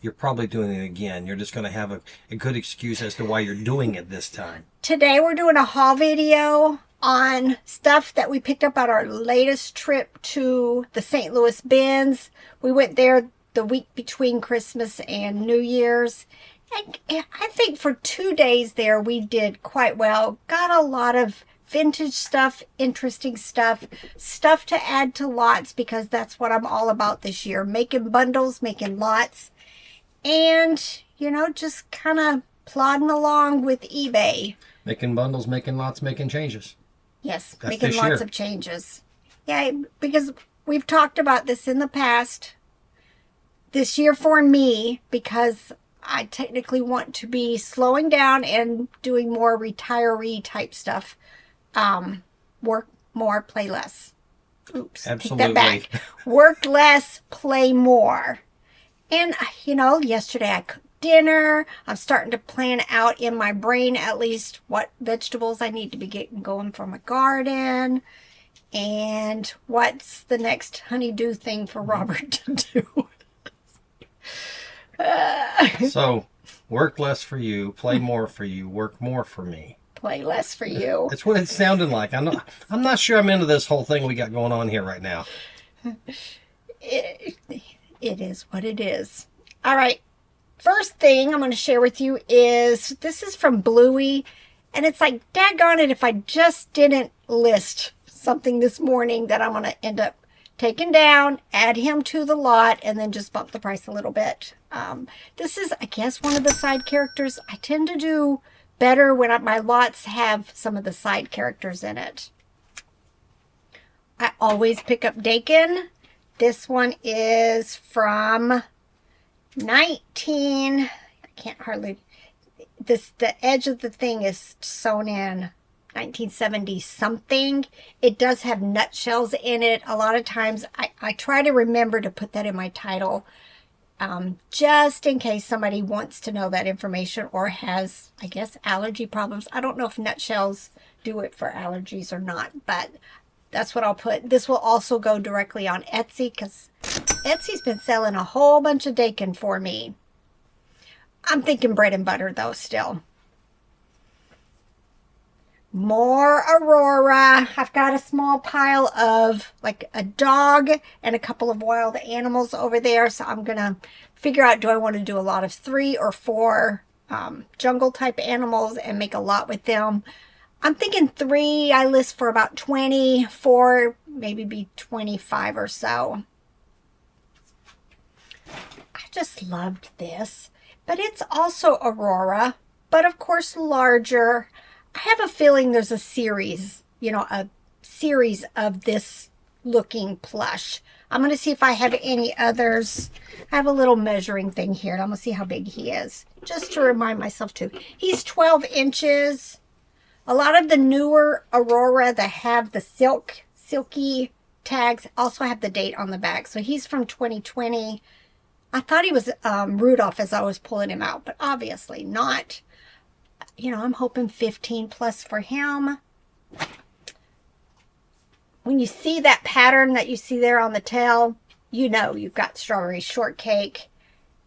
you're probably doing it again. You're just going to have a good excuse as to why you're doing it this time. Today we're doing a haul video on stuff that we picked up on our latest trip to the St. Louis Bins. We went there the week between Christmas and New Year's. And I think for 2 days there we did quite well. Got a lot of vintage stuff, interesting stuff, stuff to add to lots because that's what I'm all about this year. Making bundles, making lots, and, you know, just kind of plodding along with eBay. Making bundles, making lots, making changes. Yes, That's making this lots year. of changes. Yeah, because we've talked about this in the past. This year for me, because I technically want to be slowing down and doing more retiree type stuff. Work more, play less. Oops, Absolutely. take that back. Work less, play more. And, you know, yesterday I cooked dinner. I'm starting to plan out in my brain at least what vegetables I need to be getting going for my garden. And what's the next honeydew thing for Robert to do. So, work less for you, play more for you, work more for me. Play less for you. That's what it sounded like. I'm not sure I'm into this whole thing we got going on here right now. It is what it is. All right. First thing I'm going to share with you is, this is from Bluey. And it's like, daggone it, if I just didn't list something this morning that I'm going to end up taking down, add him to the lot, and then just bump the price a little bit. This is, I guess, one of the side characters. I tend to do better when my lots have some of the side characters in it. I always pick up Dakin. This one is from 19, I can't hardly, the edge of the thing is sewn in 1970 something. It does have nutshells in it. A lot of times I try to remember to put that in my title, just in case somebody wants to know that information or has, I guess, allergy problems. I don't know if nutshells do it for allergies or not, but that's what I'll put. This will also go directly on Etsy because Etsy's been selling a whole bunch of Dakin for me. I'm thinking bread and butter though still. More Aurora. I've got a small pile of like a dog and a couple of wild animals over there. So I'm going to figure out, do I want to do a lot of 3 or 4 jungle type animals and make a lot with them? I'm thinking 3, I list for about 20, 4, maybe be 25 or so. I just loved this, but it's also Aurora, but of course larger. I have a feeling there's a series, you know, a series of this looking plush. I'm going to see if I have any others. I have a little measuring thing here, and I'm going to see how big he is, just to remind myself too. He's 12 inches. A lot of the newer Aurora that have the silky tags also have the date on the back. So he's from 2020. I thought he was Rudolph as I was pulling him out, but obviously not. You know, I'm hoping 15 plus for him. When you see that pattern that you see there on the tail, you know you've got strawberry shortcake.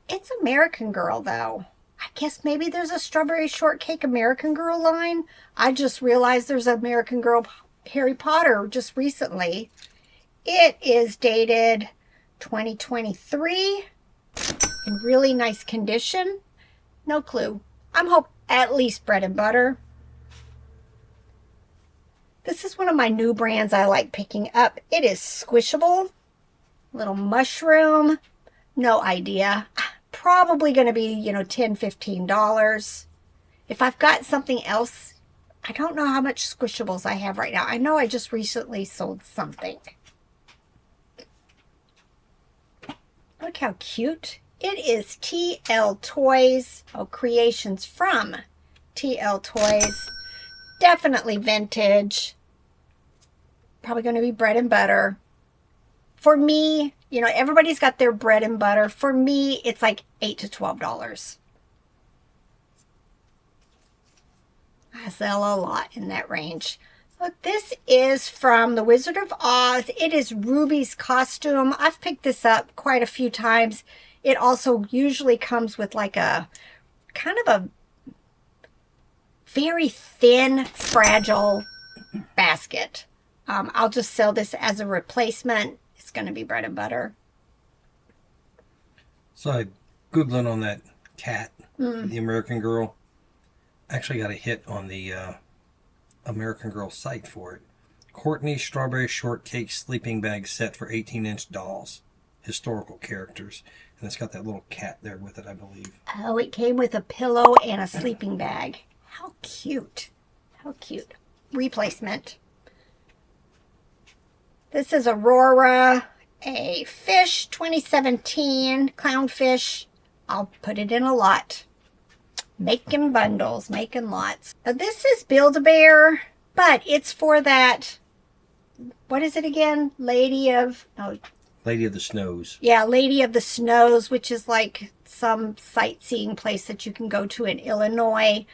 It's American Girl though. I guess maybe there's a Strawberry Shortcake American Girl line. I just realized there's an American Girl Harry Potter just recently. It is dated 2023 in really nice condition. No clue. I'm hoping at least bread and butter. This is one of my new brands I like picking up. It is squishable. Little mushroom. No idea. Probably going to be, you know, $10, $15. If I've got something else, I don't know how much squishables I have right now. I know I just recently sold something. Look how cute. It is TL Toys. Oh, creations from TL Toys. Definitely vintage. Probably going to be bread and butter. For me, you know, everybody's got their bread and butter. For me, it's like $8 to $12. I sell a lot in that range. Look, this is from The Wizard of Oz. It is Ruby's costume. I've picked this up quite a few times. It also usually comes with like a kind of a very thin, fragile basket. I'll just sell this as a replacement. It's going to be bread and butter. So I Googling on that cat, the American Girl. Actually got a hit on the American Girl site for it. Courtney Strawberry Shortcake Sleeping Bag Set for 18-inch dolls. Historical characters. And it's got that little cat there with it, I believe. Oh, it came with a pillow and a sleeping bag. How cute. How cute. Replacement. This is Aurora, a fish, 2017, clownfish. I'll put it in a lot. Making bundles, making lots. Now, this is Build-A-Bear, but it's for that, what is it again? Lady of the Snows. Yeah, Lady of the Snows, which is like some sightseeing place that you can go to in Illinois.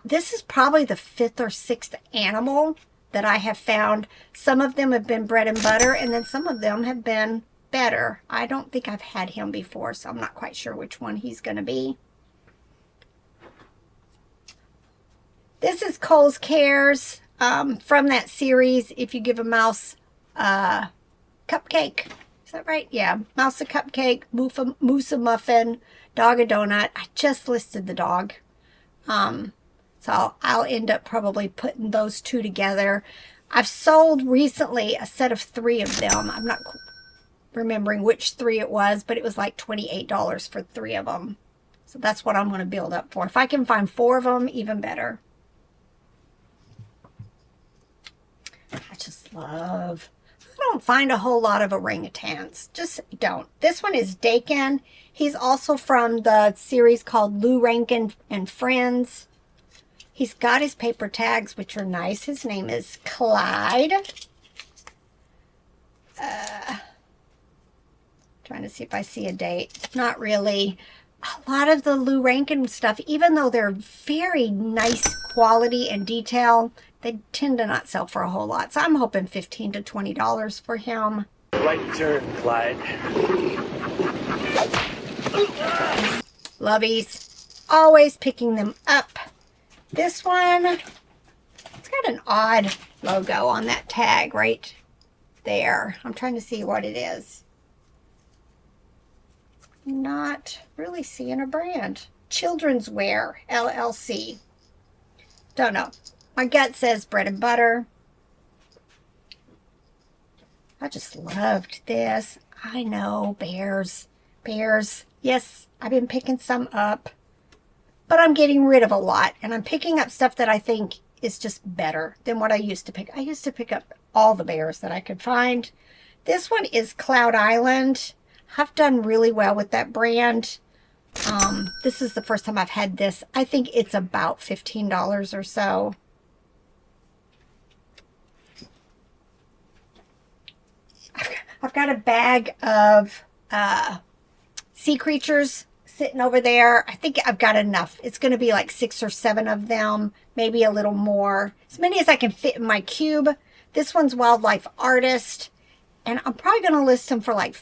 This is probably the 5th or 6th animal that I have found. Some of them have been bread and butter, and then some of them have been better. I don't think I've had him before, so I'm not quite sure which one he's going to be. This is Kohl's Cares from that series, If You Give a Mouse a Cupcake. Is that right? Yeah. Mouse a cupcake, moose a muffin, dog a donut. I just listed the dog. So I'll end up probably putting those two together. I've sold recently a set of 3 of them. I'm not remembering which 3 it was, but it was like $28 for 3 of them. So that's what I'm going to build up for. If I can find 4 of them, even better. I just love... I don't find a whole lot of orangutans. Just don't. This one is Dakin. He's also from the series called Lou Rankin and Friends. He's got his paper tags, which are nice. His name is Clyde. Trying to see if I see a date. Not really. A lot of the Lou Rankin stuff, even though they're very nice quality and detail, they tend to not sell for a whole lot. So I'm hoping $15 to $20 for him. Right turn, Clyde. Lovies. Always picking them up. This one, it's got an odd logo on that tag right there. I'm trying to see what it is. Not really seeing a brand. Children's Wear, LLC. Don't know. My gut says bread and butter. I just loved this. I know, bears. Bears. Yes, I've been picking some up. But I'm getting rid of a lot. And I'm picking up stuff that I think is just better than what I used to pick. I used to pick up all the bears that I could find. This one is Cloud Island. I've done really well with that brand. This is the first time I've had this. I think it's about $15 or so. I've got a bag of sea creatures sitting over there. I think I've got enough. It's going to be like 6 or 7 of them, maybe a little more. As many as I can fit in my cube. This one's Wildlife Artist. And I'm probably going to list them for like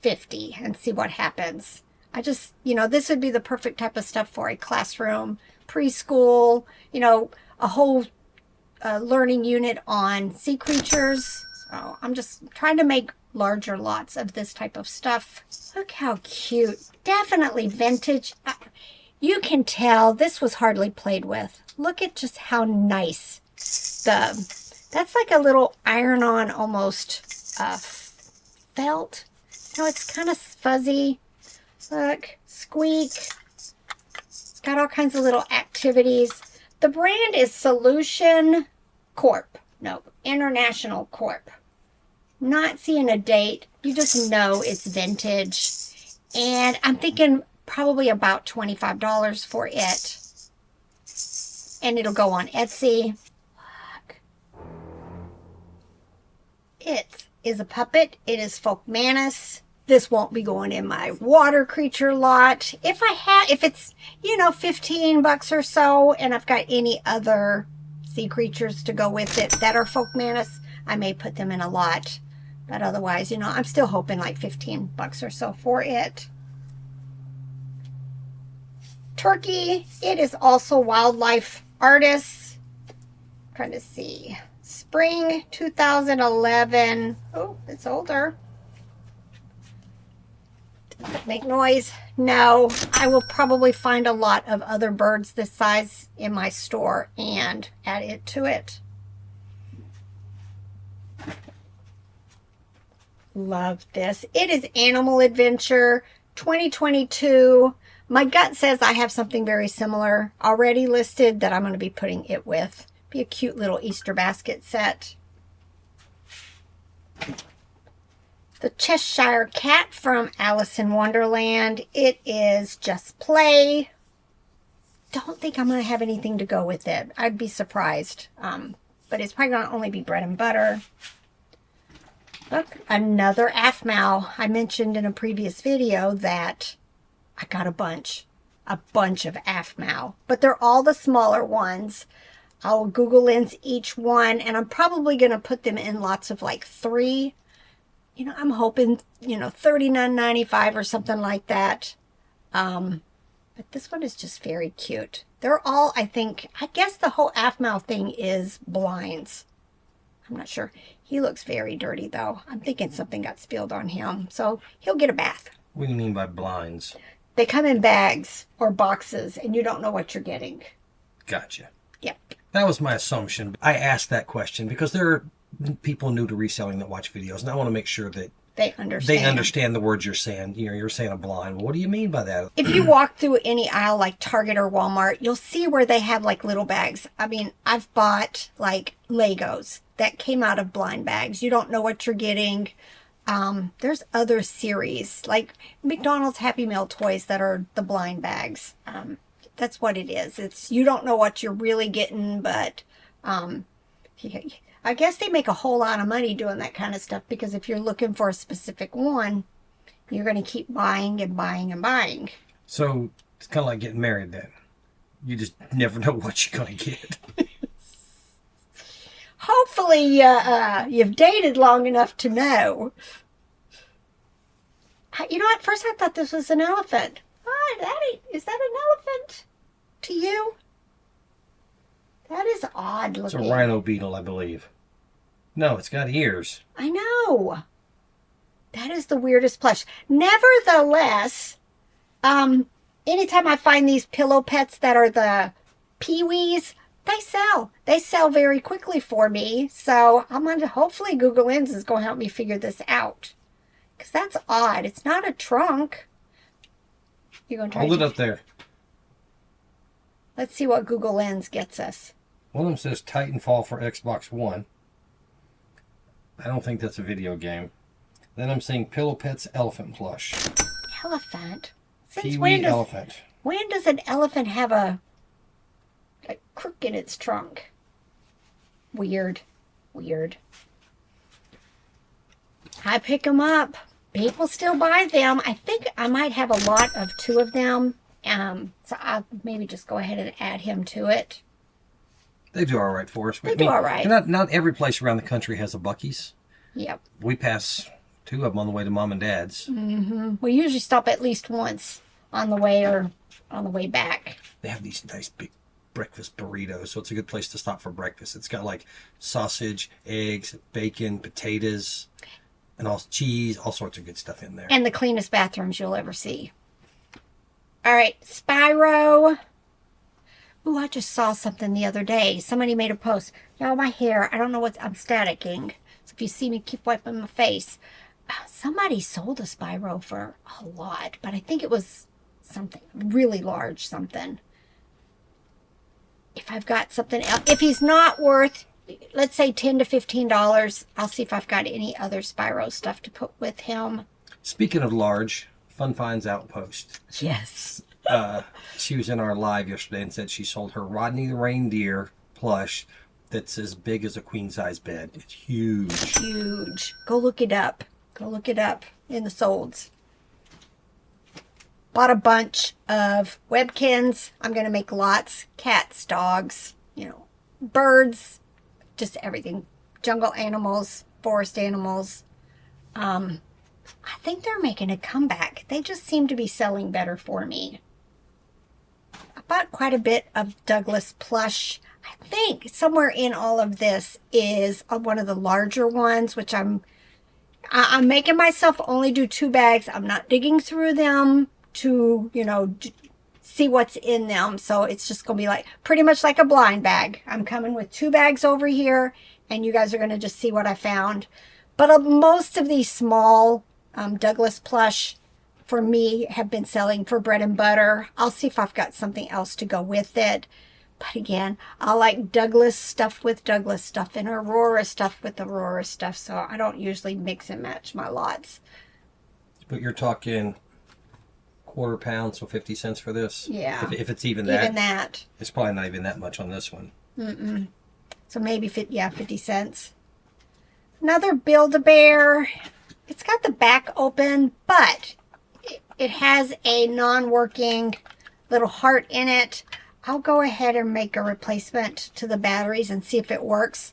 50 and see what happens. I just, this would be the perfect type of stuff for a classroom, preschool, a whole learning unit on sea creatures. So I'm just trying to make larger lots of this type of stuff. Look how cute. Definitely vintage. You can tell this was hardly played with. Look at just how nice that's like a little iron-on almost felt. It's kind of fuzzy. Look, squeak. It's got all kinds of little activities. The brand is Solution Corp. No, International Corp. Not seeing a date. You just know it's vintage. And I'm thinking probably about $25 for it. And it'll go on Etsy. Look. It is a puppet. It is Folkmanis. This won't be going in my water creature lot. If it's, $15 or so, and I've got any other sea creatures to go with it that are Folkmanis, I may put them in a lot. But otherwise, I'm still hoping like $15 or so for it. turkey. It is also Wildlife Artists. Trying to see. Spring 2011. Oh, it's older. Make noise. No, I will probably find a lot of other birds this size in my store and add it to it. Love this. It is Animal Adventure 2022. My gut says I have something very similar already listed that I'm going to be putting it with. Be a cute little Easter basket set. The Cheshire Cat from Alice in Wonderland. It is Just Play. Don't think I'm going to have anything to go with it. I'd be surprised. But it's probably going to only be bread and butter. Look, another AFMAL. I mentioned in a previous video that I got a bunch of AFMAL. But they're all the smaller ones. I'll Google Lens each one. And I'm probably going to put them in lots of like 3. You know, I'm hoping, you know, $39.95 or something like that. But this one is just very cute. They're all, I guess the whole AFMAL thing is blinds. I'm not sure. He looks very dirty, though. I'm thinking something got spilled on him. So he'll get a bath. What do you mean by blinds? They come in bags or boxes, and you don't know what you're getting. Gotcha. Yep. That was my assumption. I asked that question because there are people new to reselling that watch videos, and I want to make sure that they understand the words you're saying. You know, you're saying a blind. What do you mean by that? If you walk through any aisle like Target or Walmart, you'll see where they have like little bags. I mean, I've bought like Legos that came out of blind bags. You don't know what you're getting. There's other series like McDonald's Happy Meal toys that are the blind bags. That's what it is. It's, you don't know what you're really getting, but I guess they make a whole lot of money doing that kind of stuff, because if you're looking for a specific one, you're going to keep buying and buying and buying. So it's kind of like getting married then. You just never know what you're going to get. Hopefully you've dated long enough to know. You know, at first I thought this was an elephant. Oh, Daddy, is that an elephant to you? That is odd looking. It's a rhino beetle, I believe. No, it's got ears. I know. That is the weirdest plush. Nevertheless, anytime I find these pillow pets that are the peewees, they sell. They sell very quickly for me. So I'm going to, hopefully Google Lens is going to help me figure this out. Because that's odd. It's not a trunk. You're going to try Hold it up there. Let's see what Google Lens gets us. One of them says Titanfall for Xbox One. I don't think that's a video game. Then I'm seeing Pillow Pets Elephant Plush. Elephant? Since when does an elephant have a crook in its trunk? Weird. Weird. I pick them up. People still buy them. I think I might have a lot of 2 of them. So I'll maybe just go ahead and add him to it. They do all right for us. They do all right. Not every place around the country has a Buc-ee's. Yep. We pass 2 of them on the way to Mom and Dad's. Mm-hmm. We usually stop at least once on the way or on the way back. They have these nice big breakfast burritos, so it's a good place to stop for breakfast. It's got like sausage, eggs, bacon, potatoes, and all cheese, all sorts of good stuff in there. And the cleanest bathrooms you'll ever see. All right, Spyro. Ooh, I just saw something the other day. Somebody made a post. Y'all, my hair, I don't know what, I'm staticking. So if you see me, keep wiping my face. Somebody sold a Spyro for a lot, but I think it was something really large, something. If I've got something else, if he's not worth, let's say $10 to $15, I'll see if I've got any other Spyro stuff to put with him. Speaking of large, Fun Finds Outpost. Yes. She was in our live yesterday and said she sold her Rodney the Reindeer plush that's as big as a queen-size bed. It's huge. Huge. Go look it up. Go look it up in the solds. Bought a bunch of Webkins. I'm going to make lots. Cats, dogs, you know, birds, just everything. Jungle animals, forest animals. I think they're making a comeback. They just seem to be selling better for me. bought quite a bit of Douglas plush. I think somewhere in all of this is one of the larger ones, which I'm making myself only do 2 bags. I'm not digging through them to, see what's in them. So it's just going to be like pretty much like a blind bag. I'm coming with 2 bags over here, and you guys are going to just see what I found. But most of these small Douglas plush for me have been selling for bread and butter. I'll see if I've got something else to go with it. But again, I like Douglas stuff with Douglas stuff and Aurora stuff with Aurora stuff. So I don't usually mix and match my lots. But you're talking quarter pound, so 50 cents for this? Yeah. If it's even that. Even that. It's probably not even that much on this one. Mm-mm. So maybe 50 cents. Another Build-A-Bear. It's got the back open, but it has a non-working little heart in it. I'll go ahead and make a replacement to the batteries and see if it works.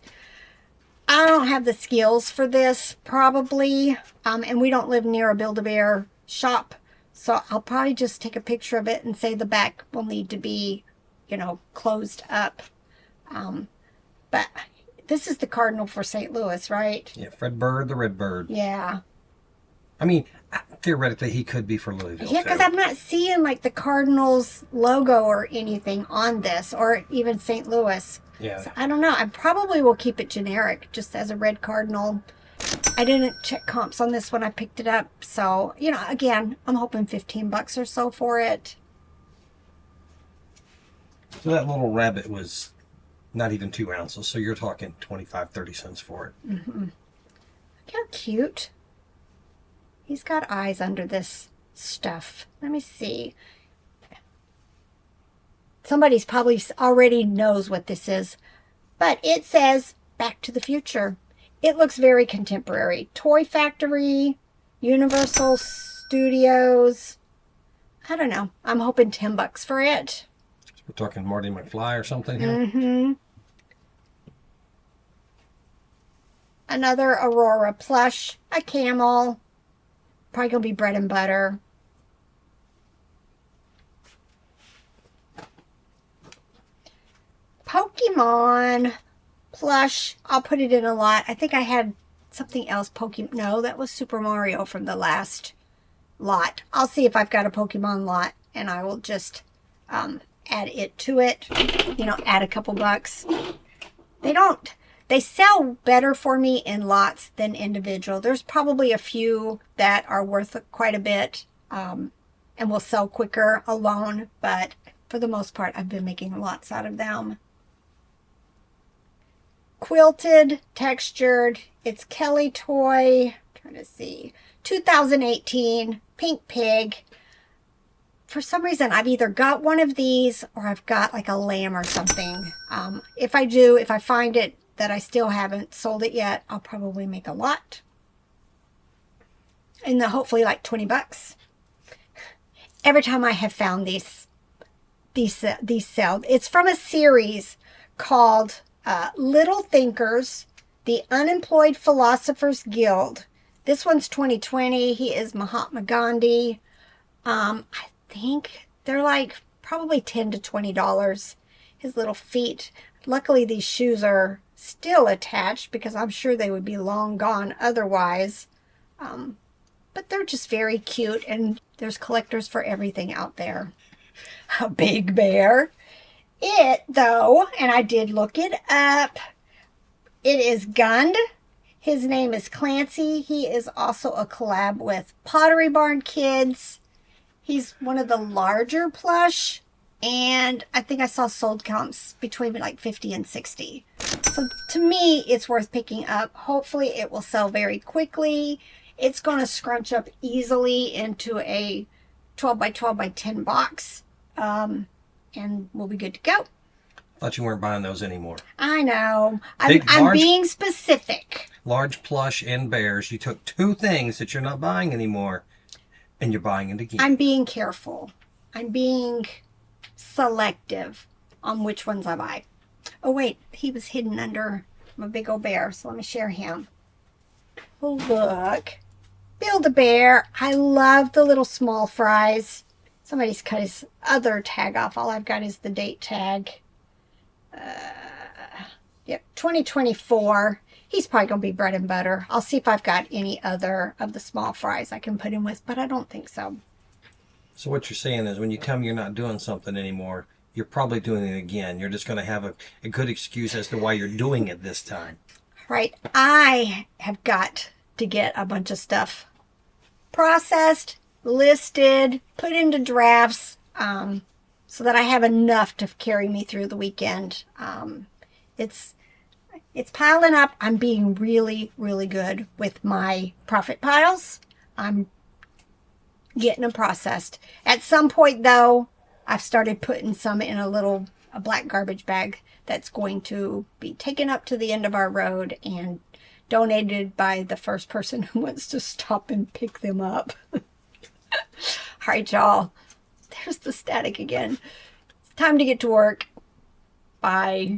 I don't have the skills for this, probably. And we don't live near a Build-A-Bear shop. So I'll probably just take a picture of it and say the back will need to be, closed up. But this is the Cardinal for St. Louis, right? Yeah, Fred Bird, the Red Bird. Yeah. I mean, theoretically, he could be for Louisville. Yeah, because I'm not seeing like the Cardinals logo or anything on this, or even St. Louis. Yeah. So I don't know. I probably will keep it generic, just as a red Cardinal. I didn't check comps on this when I picked it up. So, again, I'm hoping $15 or so for it. So that little rabbit was not even 2 ounces. So you're talking 25, 30 cents for it. Mm-hmm. Look how cute. He's got eyes under this stuff. Let me see. Somebody's probably already knows what this is. But it says Back to the Future. It looks very contemporary. Toy Factory, Universal Studios. I don't know. I'm hoping $10 for it. So we're talking Marty McFly or something here. Mm-hmm. Another Aurora plush. A camel. Probably going to be bread and butter. Pokemon plush. I'll put it in a lot. I think I had something else. No, that was Super Mario from the last lot. I'll see if I've got a Pokemon lot, and I will just add it to it. Add a couple bucks. They sell better for me in lots than individual. There's probably a few that are worth quite a bit and will sell quicker alone. But for the most part, I've been making lots out of them. Quilted, textured. It's Kelly Toy. Trying to see. 2018. Pink Pig. For some reason, I've either got one of these or I've got like a lamb or something. If I find it that I still haven't sold it yet, I'll probably make a lot. And hopefully like $20. Every time I have found these sell. It's from a series called Little Thinkers, the Unemployed Philosophers Guild. This one's 2020. He is Mahatma Gandhi. I think they're like probably $10 to $20. His little feet. Luckily, these shoes are still attached because I'm sure they would be long gone otherwise. But they're just very cute, and there's collectors for everything out there. A big bear. It, though, and I did look it up, it is Gund. His name is Clancy. He is also a collab with Pottery Barn Kids. He's one of the larger plush, and I think I saw sold comps between like 50 and 60. So to me, it's worth picking up. Hopefully it will sell very quickly. It's going to scrunch up easily into a 12 by 12 by 10 box. And we'll be good to go. Thought you weren't buying those anymore. I know. I'm being specific. Large plush and bears. You took 2 things that you're not buying anymore, and you're buying it again. I'm being careful. I'm being selective on which ones I buy. Oh, wait. He was hidden under my big old bear, so let me share him. Oh, look. Build-A-Bear. I love the little small fries. Somebody's cut his other tag off. All I've got is the date tag. Yep, 2024. He's probably going to be bread and butter. I'll see if I've got any other of the small fries I can put in with, but I don't think so. So what you're saying is when you tell me you're not doing something anymore, you're probably doing it again. You're just going to have a good excuse as to why you're doing it this time. Right. I have got to get a bunch of stuff processed, listed, put into drafts, so that I have enough to carry me through the weekend. It's piling up. I'm being really, really good with my profit piles. I'm getting them processed. At some point, though, I've started putting some in a black garbage bag that's going to be taken up to the end of our road and donated by the first person who wants to stop and pick them up. All right, y'all. There's the static again. It's time to get to work. Bye.